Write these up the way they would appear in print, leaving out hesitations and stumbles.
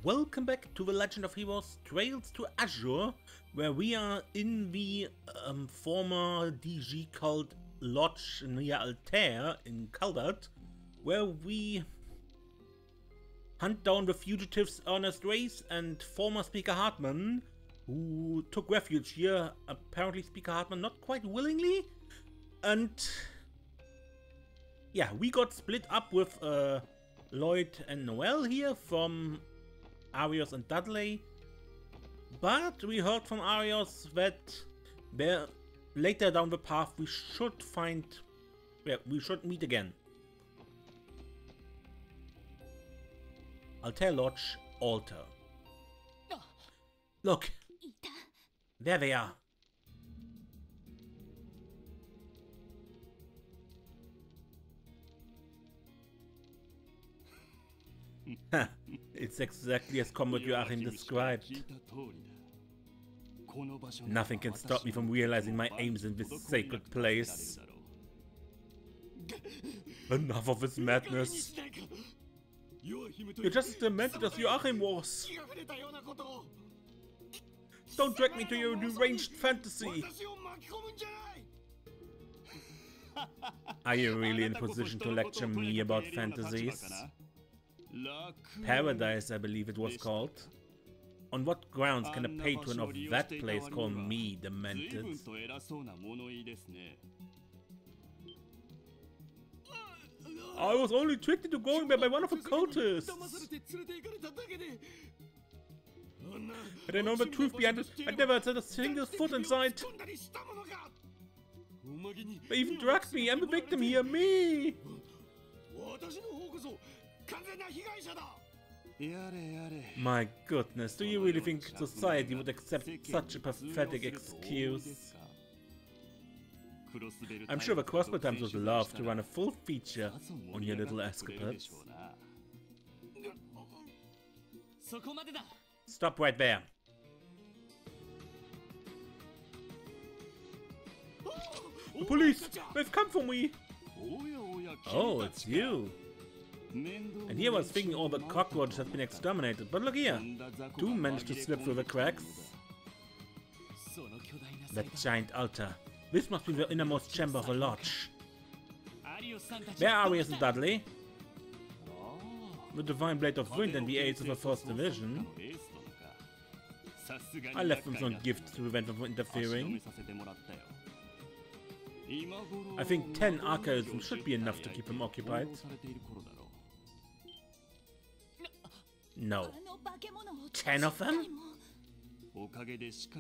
Welcome back to the Legend of Heroes Trails to Azure, where we are in the former DG called LoH near Altair in Caldat, where we hunt down the fugitives Ernest and former Speaker Hartman, who took refuge here, apparently Speaker Hartman not quite willingly, and yeah, we got split up with Lloyd and Noel here from Arios and Dudley, but we heard from Arios that there, later down the path we should find, we should meet again. Altair LoH Altar. Look, there they are. It's exactly as Comrade Joachim described. Nothing can stop me from realizing my aims in this sacred place. Enough of this madness. You're just as demented as Joachim was. Don't drag me to your deranged fantasy. Are you really in a position to lecture me about fantasies? Paradise, I believe it was called. On what grounds can a patron of that place call me demented? I was only tricked into going there by one of the cultists. Had I known the truth behind it, I'd never set a single foot inside. They even drugged me. I'm the victim here, me. My goodness, do you really think society would accept such a pathetic excuse? I'm sure the crossbow times would love to run a full feature on your little escapades. Stop right there. The police! They've come for me! Oh, it's you. And here I was thinking all the cockroaches have been exterminated, but look here! Two managed to slip through the cracks. That giant altar. This must be the innermost chamber of the LoH. There are Arios and Dudley. The Divine Blade of Wind and the aids of the 1st Division. I left them some gifts to prevent them from interfering. I think 10 archaisms should be enough to keep them occupied. No. 10 of them?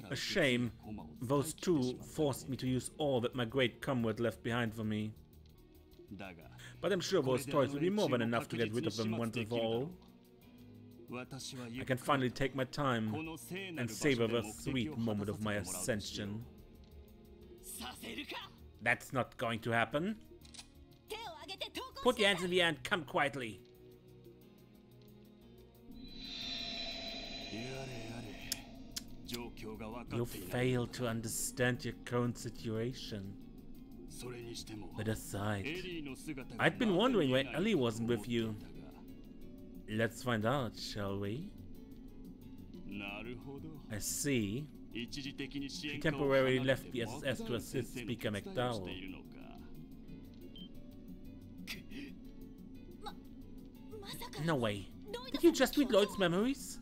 A shame. Those two forced me to use all that my great comrade left behind for me. But I'm sure those toys will be more than enough to get rid of them once and for all. I can finally take my time and savor the sweet moment of my ascension. That's not going to happen. Put your hands in the air and come quietly. You fail to understand your current situation. But aside, I'd been wondering why Ellie wasn't with you. Let's find out, shall we? I see. She temporarily left the SSS to assist Speaker McDowell. No way. Did you just read Lloyd's memories?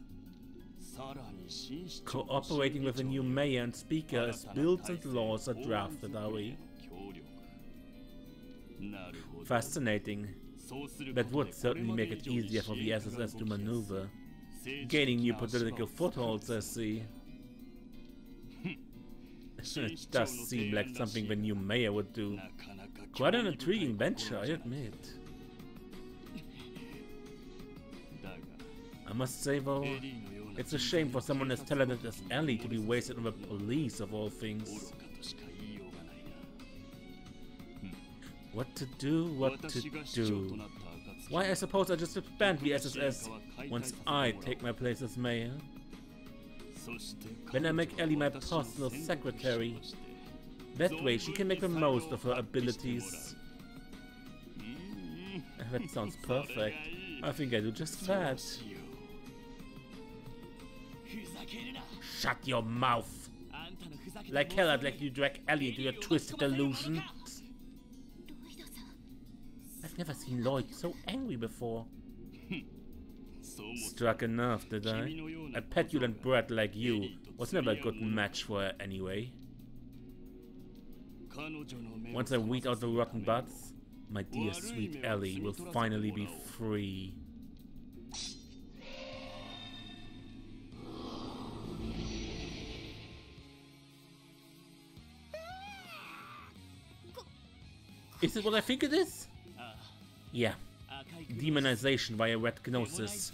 Cooperating with a new mayor and speaker as bills and laws are drafted, are we? Fascinating. That would certainly make it easier for the SSS to maneuver. Gaining new political footholds, I see. It does seem like something the new mayor would do. Quite an intriguing venture, I admit. I must say though, it's a shame for someone as talented as Ellie to be wasted on the police of all things. What to do, what to do. Why, I suppose I just disband the SSS once I take my place as mayor. Then I make Ellie my personal secretary. That way she can make the most of her abilities. That sounds perfect. I think I do just that. Shut your mouth. Like hell I'd let you drag Ellie into your twisted delusions. I've never seen Lloyd so angry before. Struck a nerve, did I? A petulant brat like you was never a good match for her anyway. Once I weed out the rotten butts, my dear sweet Ellie will finally be free. Is it what I think it is? Yeah. Demonization via Red Gnosis.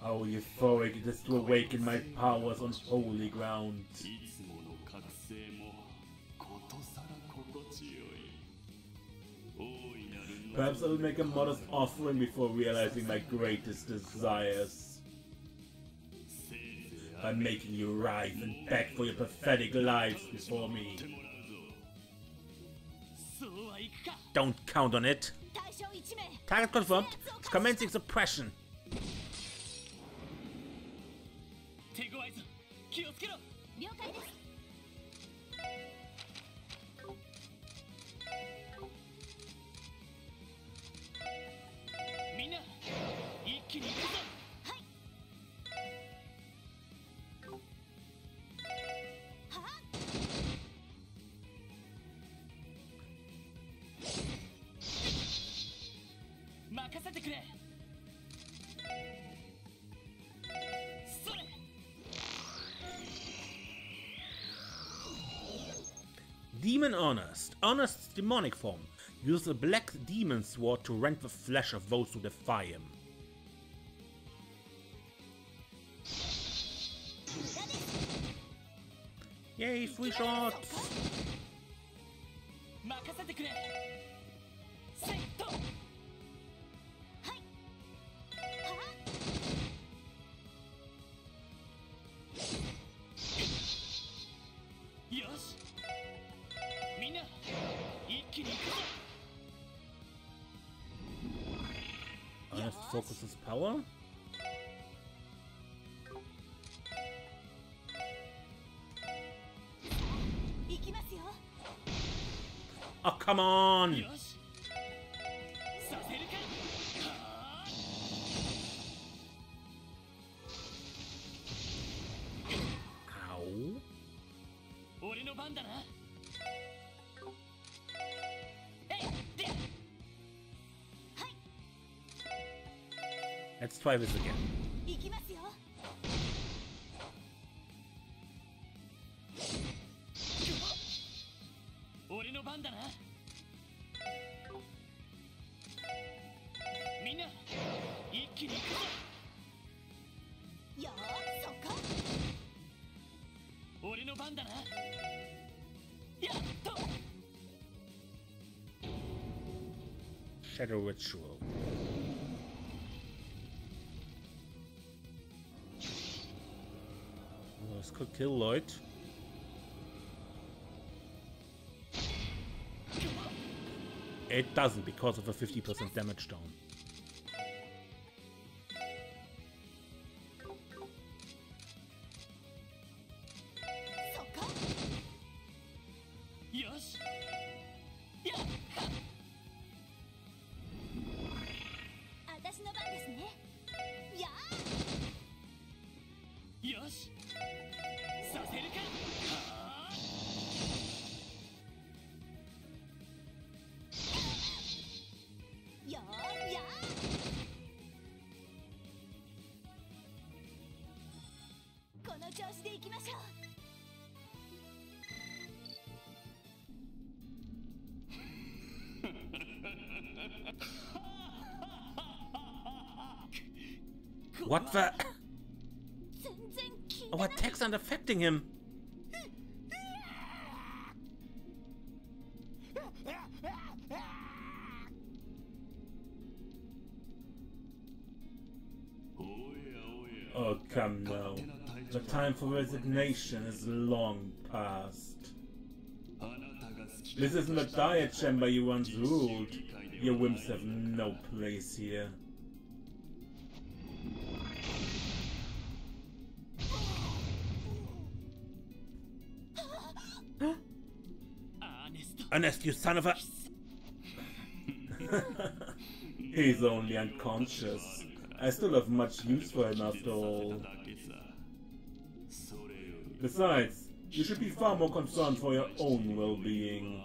How euphoric it is to awaken my powers on holy ground. Perhaps I'll make a modest offering before realizing my greatest desires. By making you writhe and beg for your pathetic lives before me. Don't count on it. Target confirmed. It's commencing suppression. Demon Ernest. Ernest's demonic form uses a black demon sword to rend the flesh of those who defy him. Yay, free shots! Ernest focuses power. Oh, come on! Ow. Let's try this again. Shadow Ritual. This could kill Lloyd. It doesn't because of a 50% damage down. What the? Our attacks aren't affecting him. Oh, come now. The time for resignation is long past. This isn't the diet chamber you once ruled. Your whims have no place here. Ernest, you son of a... He's only unconscious. I still have much use for him after all. Besides, you should be far more concerned for your own well-being.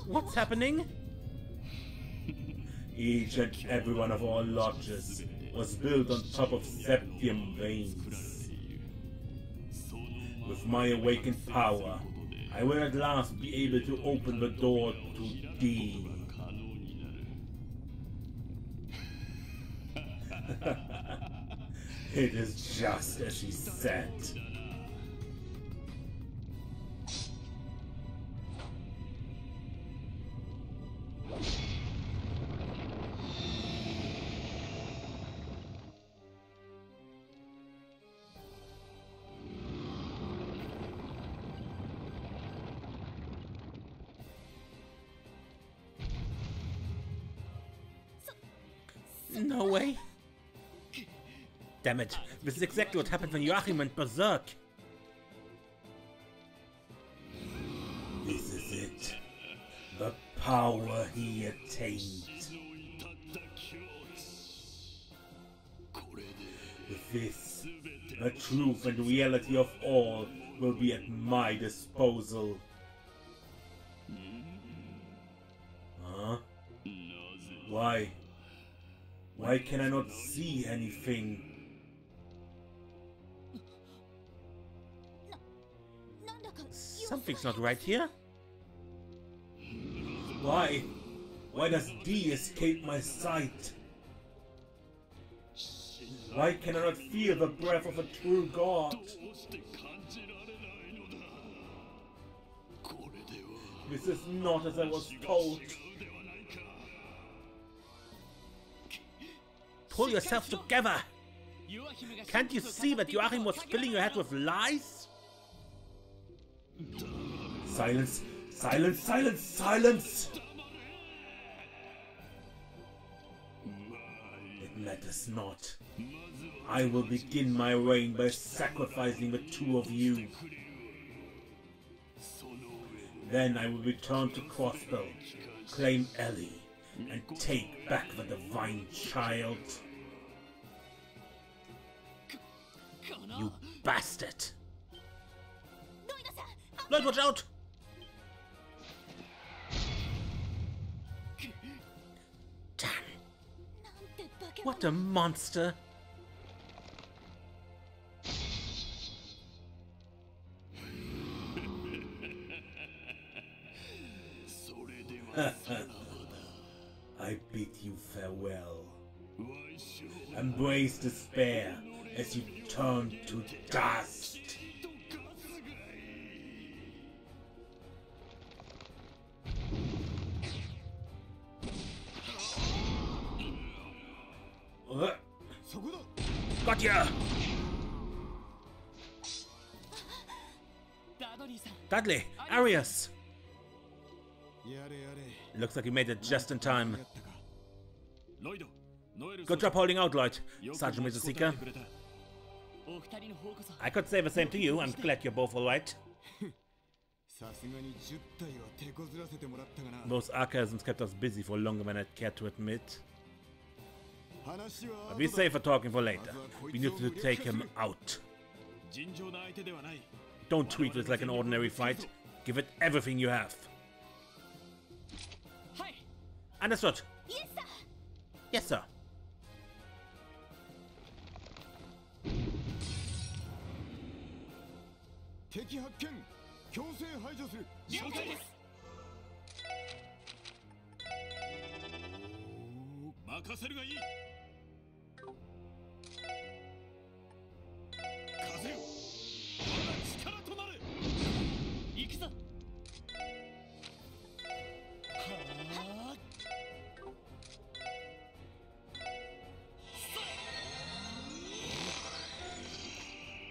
What's happening? Each and every one of our lodges was built on top of septium veins. With my awakened power, I will at last be able to open the door to D. It is just as he said. No way. Damn it. This is exactly what happened when Joachim went berserk. This is it. The power he attained. With this, the truth and reality of all will be at my disposal. Huh? Why? Why can I not see anything? Something's not right here. Why? Why does D escape my sight? Why can I not feel the breath of a true god? This is not as I was told. Pull yourself together! Can't you see that Joachim was filling your head with lies? Silence! Silence! Silence! Silence! It matters not. I will begin my reign by sacrificing the two of you. Then I will return to Crossbow, claim Ellie, and take back the divine child. You bastard! LoH, watch out! Damn! What a monster! I bid you farewell. Embrace despair as you turn to dust. Got ya! Dudley, Arius! Looks like you made it just in time. Good job holding out, Lloyd, Sergeant Mizusika. I could say the same to you. I'm glad you're both alright. Those archaisms kept us busy for longer than I'd care to admit. But we save for talking for later. We need to take him out. Don't treat this like an ordinary fight. Give it everything you have. Understood. Yes, sir.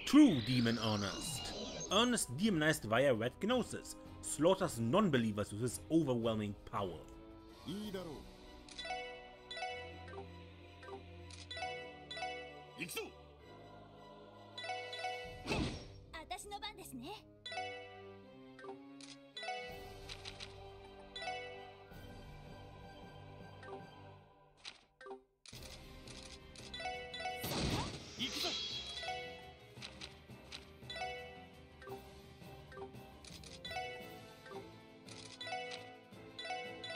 True demon Ernest. Ernest demonized via Red Gnosis, slaughters non-believers with his overwhelming power. ですね。行くぞ。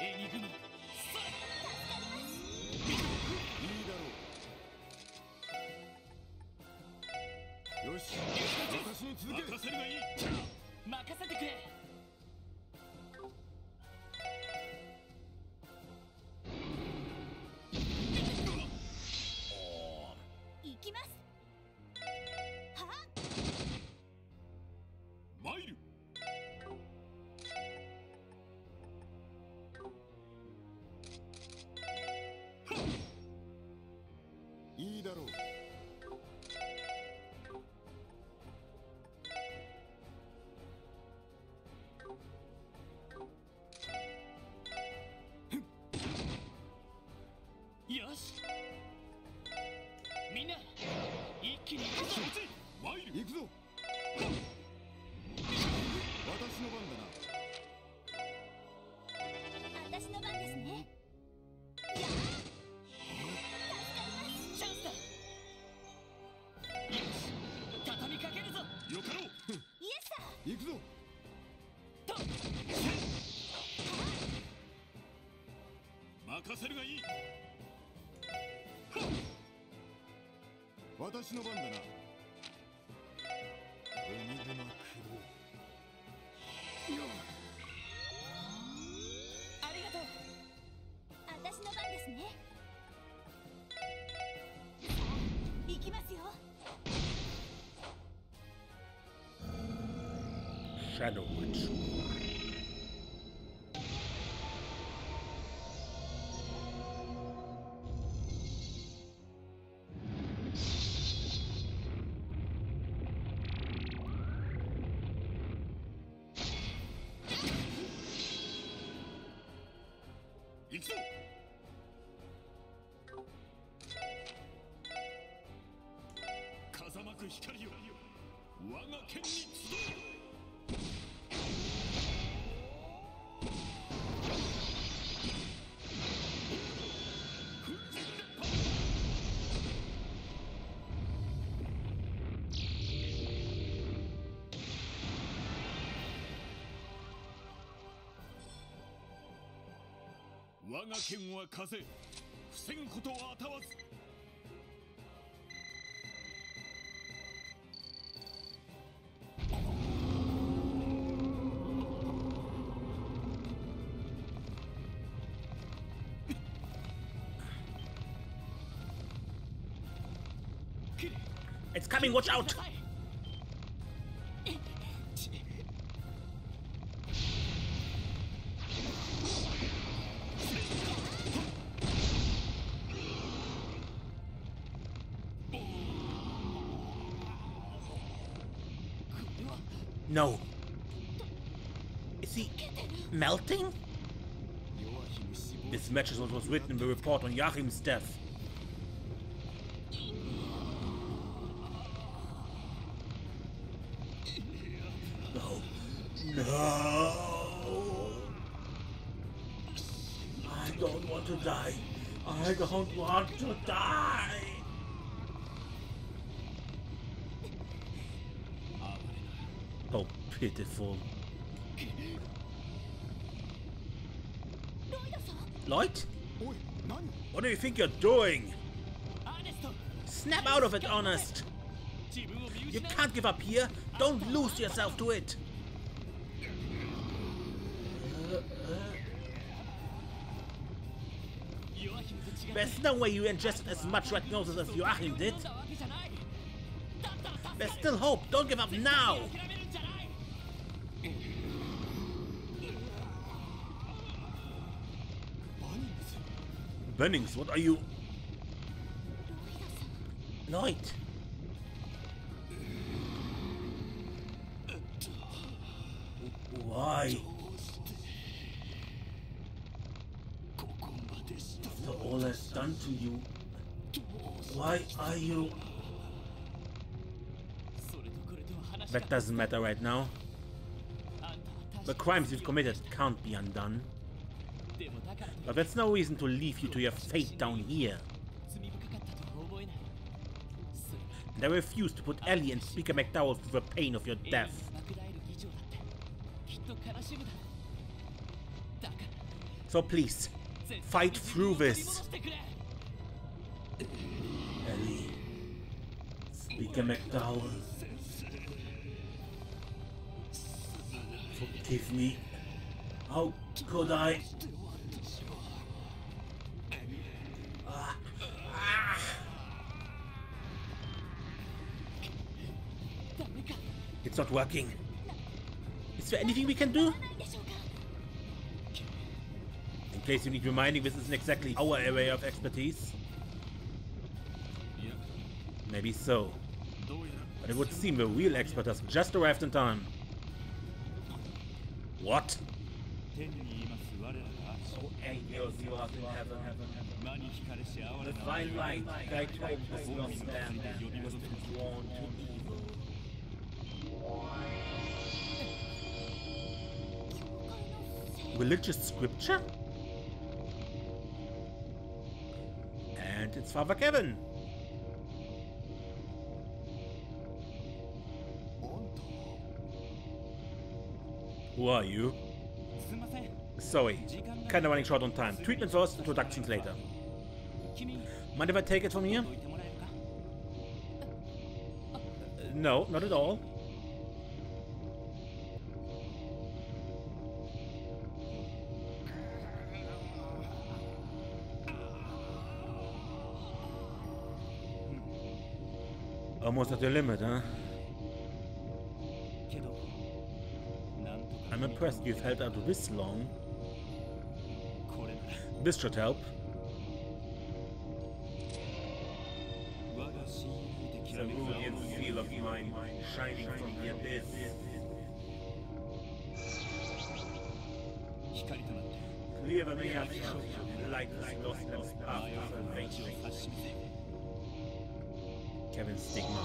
エニグマ、さあ、いいだろう。よし、私に続け。任せるがいい。任せてくれ。行きます。はっ。参る。いいだろう。よし。みんな、一気に行くぞ。参る。行くぞ。私の番だな。私の番ですね。やあ。チャンスだ。よし、畳みかけるぞ。よかろう。イエスだ。行くぞ。と。任せるがいい。私の番だな。エニグマクロー。ありがとう。私の番ですね。行きますよ。Shadow Witch.我が剣は風、防ぐことはあたわず。It's coming, watch out! No. Is he melting? This matches what was written in the report on Joachim's death. No. No. I don't want to die. I don't want to die. Oh, pitiful. Lloyd? What do you think you're doing? Snap out of it, Ernest! You can't give up here. Don't lose yourself to it. There's no way you ingested as much Red Gnosis as Joachim did. There's still hope. Don't give up now. Bennings, what are you? Lloyd. Why? After all that's done to you, why are you? That doesn't matter right now. The crimes you've committed can't be undone. But that's no reason to leave you to your fate down here. And I refuse to put Ellie and Speaker McDowell through the pain of your death. So please, fight through this. Ellie, Speaker McDowell, forgive me. How could I? It's not working. Is there anything we can do? In case you need reminding, this isn't exactly our area of expertise. Maybe so. But it would seem the real expert has just arrived in time. What? So angels you are in heaven. The fine light guide hope has lost stand was drawn to evil. Religious scripture? And it's Father Kevin. Who are you? Sorry, kinda running short on time. Treatment first, introductions later. Mind if I take it from here? No, not at all. Almost at your limit, huh? I'm impressed you've held out this long. This should help. The Cerulean seal of mine shining from the abyss. Clear the chaos and light has lost its path to salvation. Kevin's stigma.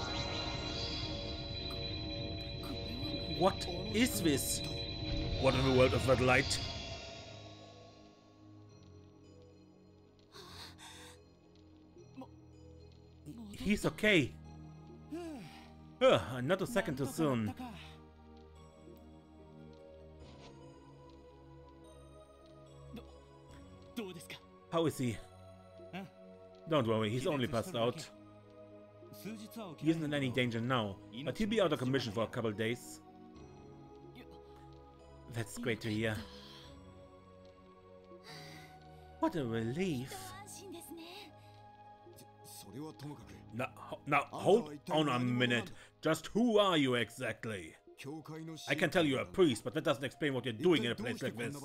What is this? What in the world of that light? He's okay. Not a second too soon. How is he? Don't worry, he's only passed out. He isn't in any danger now, but he'll be out of commission for a couple days. That's great to hear. What a relief. Now, hold on a minute. Just who are you exactly? I can tell you're a priest, but that doesn't explain what you're doing in a place like this.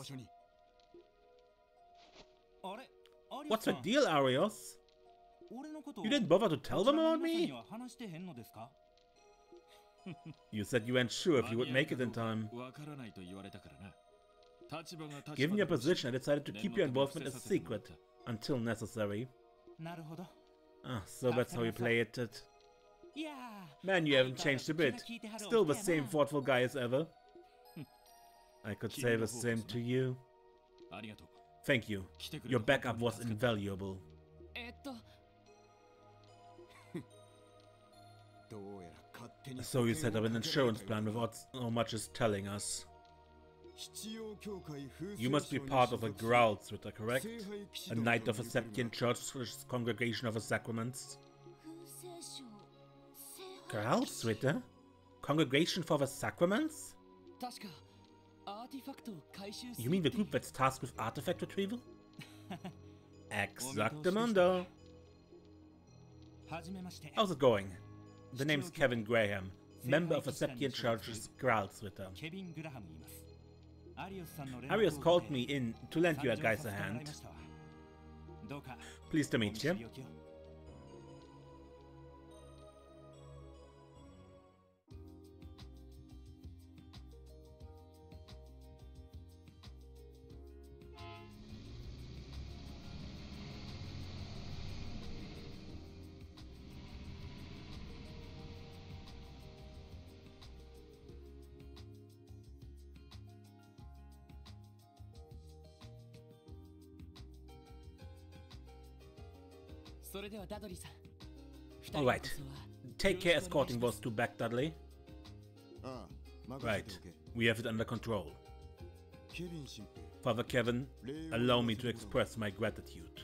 What's the deal, Arios? You didn't bother to tell them about me? You said you weren't sure if you would make it in time. Given your position, I decided to keep your involvement a secret until necessary. Ah, so that's how you play it. Man, you haven't changed a bit. Still the same thoughtful guy as ever. I could say the same to you. Thank you. Your backup was invaluable. So you set up an insurance plan without so much as telling us. You must be part of a Growlsritter, correct? A knight of a Septian Church's Congregation of the Sacraments. Growlsritter? Congregation for the Sacraments? You mean the group that's tasked with artifact retrieval? Exactamundo. How's it going? The name's Kevin Graham, member of the Septian Church's Growlsritter. Arios called me in to lend you guys a hand. Pleased to meet you. Alright. Take care escorting those two back, Dudley. Right. We have it under control. Father Kevin, allow me to express my gratitude.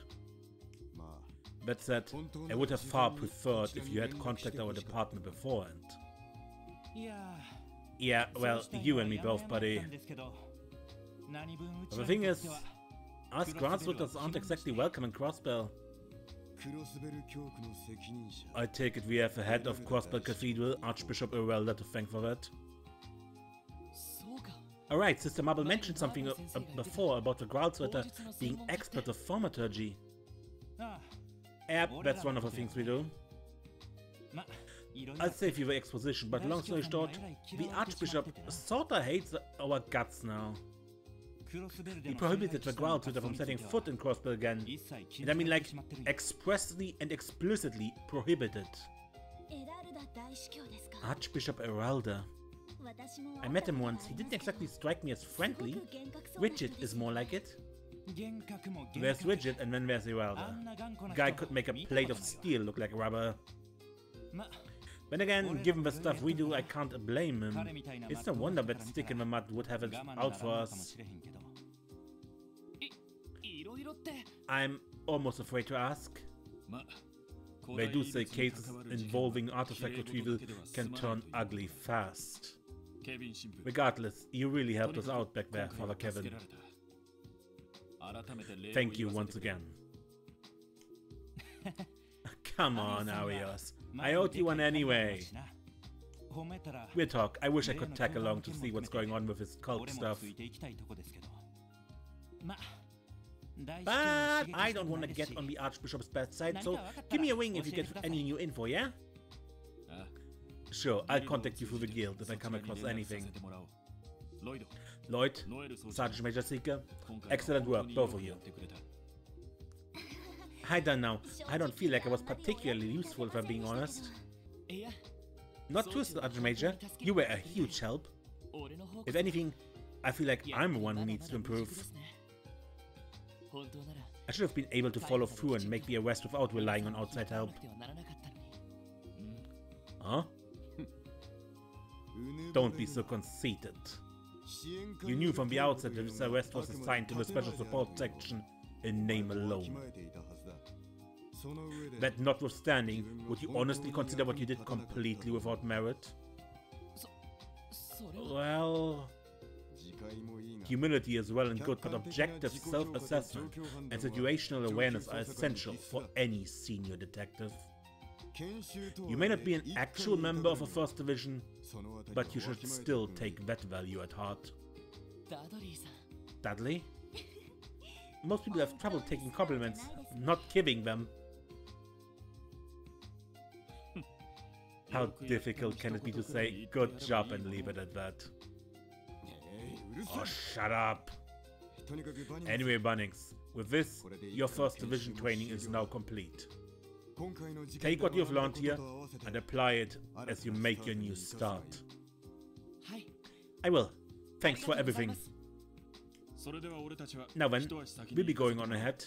That said, I would have far preferred if you had contacted our department beforehand. Yeah, well, you and me both, buddy. But the thing is, us grassrooters aren't exactly welcome in Crossbell. I take it we have the head of Crossbell Cathedral, Archbishop Irelda, to thank for that. Alright, Sister Marble mentioned something before about the Growlsweater being expert of thaumaturgy. Yep, that's one of the things we do. I'll save you the exposition, but long story short, the Archbishop sorta hates our guts now. He prohibited the Growlsweater from setting foot in Crossbell again. And I mean like, expressly and explicitly prohibited. Archbishop Irelda. I met him once. He didn't exactly strike me as friendly. Rigid is more like it. There's Rigid and then there's Irelda. Guy could make a plate of steel look like rubber. Then again, given the stuff we do, I can't blame him. It's no wonder that stick in the mud would have it out for us. I'm almost afraid to ask. They do say cases involving artifact retrieval can turn ugly fast. Regardless, you really helped us out back there, Father Kevin. Thank you once again. Come on, Arios. I owed you one anyway. We'll talk. I wish I could tag along to see what's going on with his cult stuff. But I don't want to get on the Archbishop's bad side, so give me a ring if you get any new info, yeah? Sure, I'll contact you through the guild if I come across anything. Lloyd, Sergeant Major Seeker, excellent work, both of you. I don't know, I don't feel like I was particularly useful if I'm being honest. Not true, Sergeant Major, you were a huge help. If anything, I feel like I'm the one who needs to improve. I should have been able to follow through and make the arrest without relying on outside help. Huh? Don't be so conceited. You knew from the outset that this arrest was assigned to the Special Support Section in name alone. That notwithstanding, would you honestly consider what you did completely without merit? Well... Humility is well and good, but objective self-assessment and situational awareness are essential for any senior detective. You may not be an actual member of a First Division, but you should still take that value at heart. Dudley? Most people have trouble taking compliments, not giving them. How difficult can it be to say, good job, and leave it at that? Oh, shut up! Anyway, Bunnings, with this, your First Division training is now complete. Take what you've learned here and apply it as you make your new start. I will. Thanks for everything. Now then, we'll be going on ahead.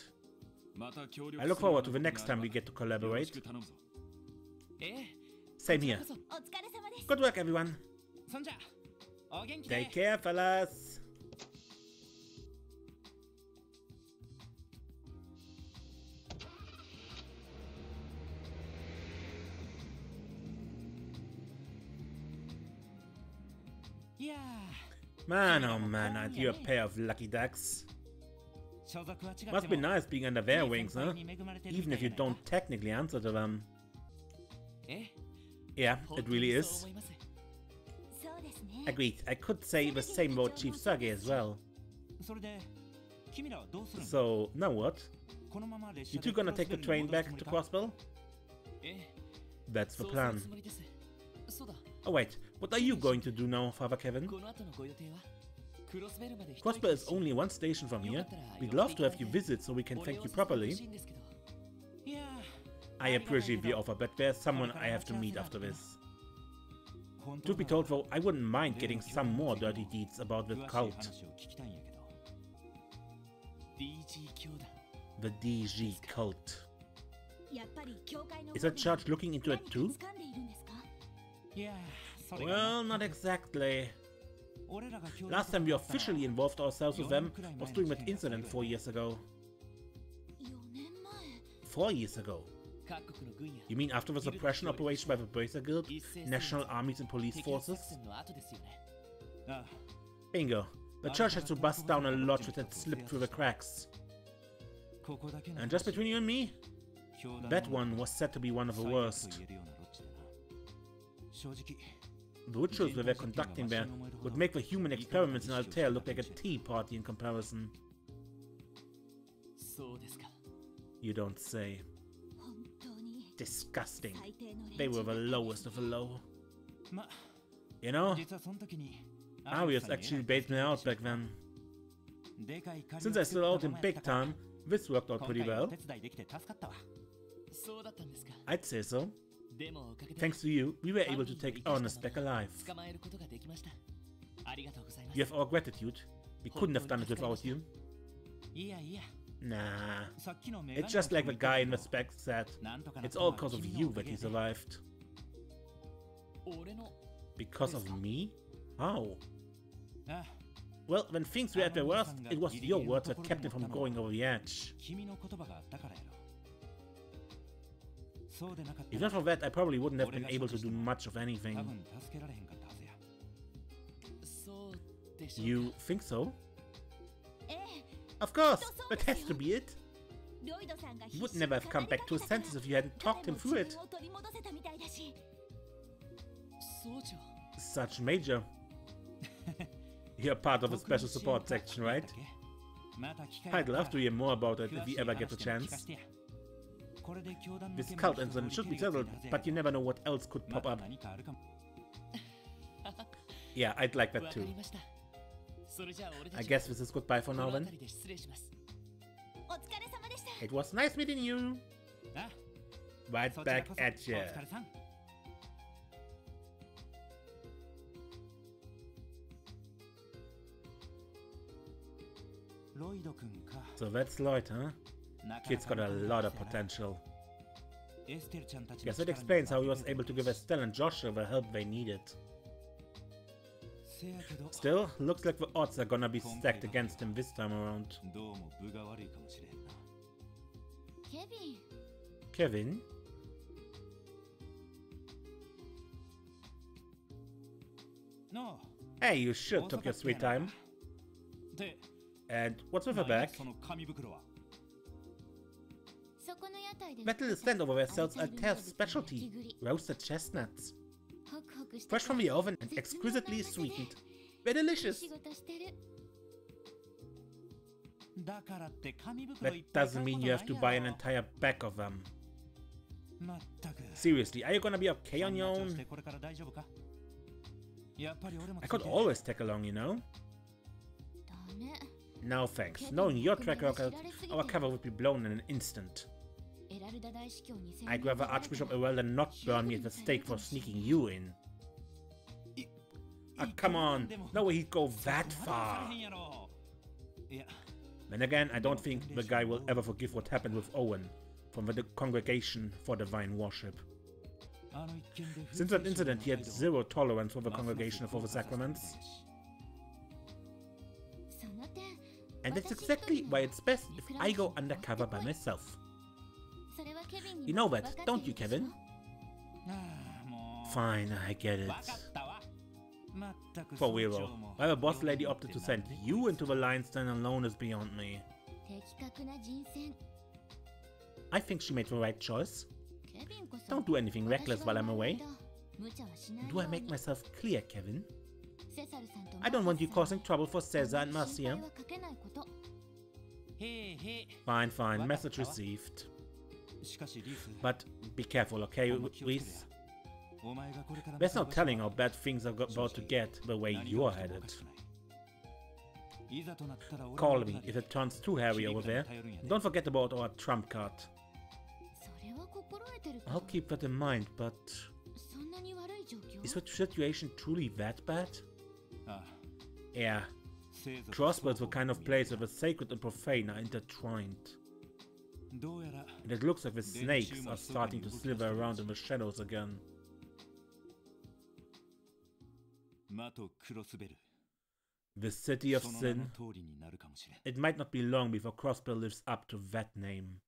I look forward to the next time we get to collaborate. Same here. Good work, everyone. Take care, fellas. Man, oh man, aren't you a pair of lucky ducks? Must be nice being under their wings, huh? Even if you don't technically answer to them. Yeah, it really is. Agreed. I could say the same about Chief Sergei as well. So, now what? You two gonna take the train back to Crossbell? That's the plan. Oh wait, what are you going to do now, Father Kevin? Crossbell is only one station from here. We'd love to have you visit so we can thank you properly. I appreciate the offer, but there's someone I have to meet after this. Truth be told though, I wouldn't mind getting some more dirty deeds about the cult. The DG cult. Is the church looking into it too? Well, not exactly. Last time we officially involved ourselves with them was during that incident 4 years ago. 4 years ago? You mean after the suppression operation by the Bracer Guild, national armies and police forces? Bingo. The church has to bust down a lodge that had slipped through the cracks. And just between you and me, that one was said to be one of the worst. The rituals they were conducting there would make the human experiments in Altair look like a tea party in comparison. You don't say. Disgusting. They were the lowest of the low. You know, Arius actually baited me out back then. Since I stood out in big time, this worked out pretty well. I'd say so. Thanks to you, we were able to take Ernest back alive. You have our gratitude. We couldn't have done it without you. Nah. It's just like the guy in the spec said. It's all because of you that he survived. Because of me? How? Well, when things were at their worst, it was your words that kept it from going over the edge. If not for that, I probably wouldn't have been able to do much of anything. You think so? Of course! That has to be it! He would never have come back to his senses if you hadn't talked him through it. Such Major. You're part of a special support section, right? I'd love to hear more about it if we ever get a chance. This cult incident should be settled, but you never know what else could pop up. Yeah, I'd like that too. I guess this is goodbye for now then. It was nice meeting you. Right back at you. So that's Lloyd, huh? Kid's got a lot of potential. Guess that explains how he was able to give Estelle and Joshua the help they needed. Still, looks like the odds are gonna be stacked against him this time around. Kevin? Hey, you should took your sweet time. And what's with her bag? That little stand over there sells Altair's specialty, roasted chestnuts. Fresh from the oven and exquisitely sweetened. They're delicious. That doesn't mean you have to buy an entire bag of them. Seriously, are you gonna be okay on your own? I could always tag along, you know? No thanks. Knowing your track record, our cover would be blown in an instant. I'd rather Archbishop Ewell than not burn me at the stake for sneaking you in. Ah, come on! No way he'd go that far! Then again, I don't think the guy will ever forgive what happened with Owen from the Congregation for Divine Worship. Since that incident, he had zero tolerance for the Congregation for the Sacraments. And that's exactly why it's best if I go undercover by myself. You know that, don't you, Kevin? Fine, I get it. For real, why the boss lady opted to send you into the lion's den alone is beyond me. I think she made the right choice. Don't do anything reckless while I'm away. Do I make myself clear, Kevin? I don't want you causing trouble for Caesar and Marcia. Fine, fine, message received. But be careful, okay, Reese? There's no telling how bad things are about to get the way you're headed. Call me if it turns too hairy over there. Don't forget about our trump card. I'll keep that in mind, but... is the situation truly that bad? Yeah. Crossbows were kind of place where the sacred and profane are intertwined. And it looks like the snakes are starting to slither around in the shadows again. The City of Sin. It might not be long before Crossbill lives up to that name.